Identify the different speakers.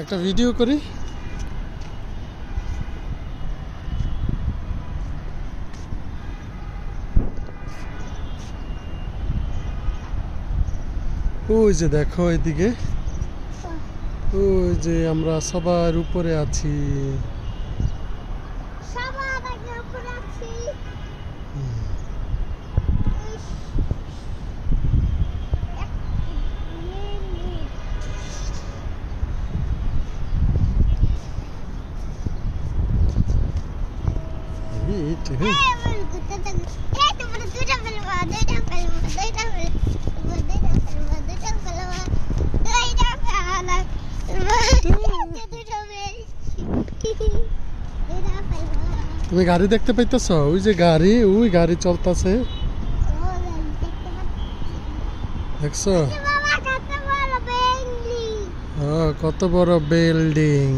Speaker 1: একটা ভিডিও করি। ওই যে দেখো এদিকে, ওই যে আমরা সবার উপরে আছি। তুমি গাড়ি দেখতে পাইতেছ? ওই যে গাড়ি, ওই গাড়ি চলতেছে, দেখছো? কত বড় বিল্ডিং।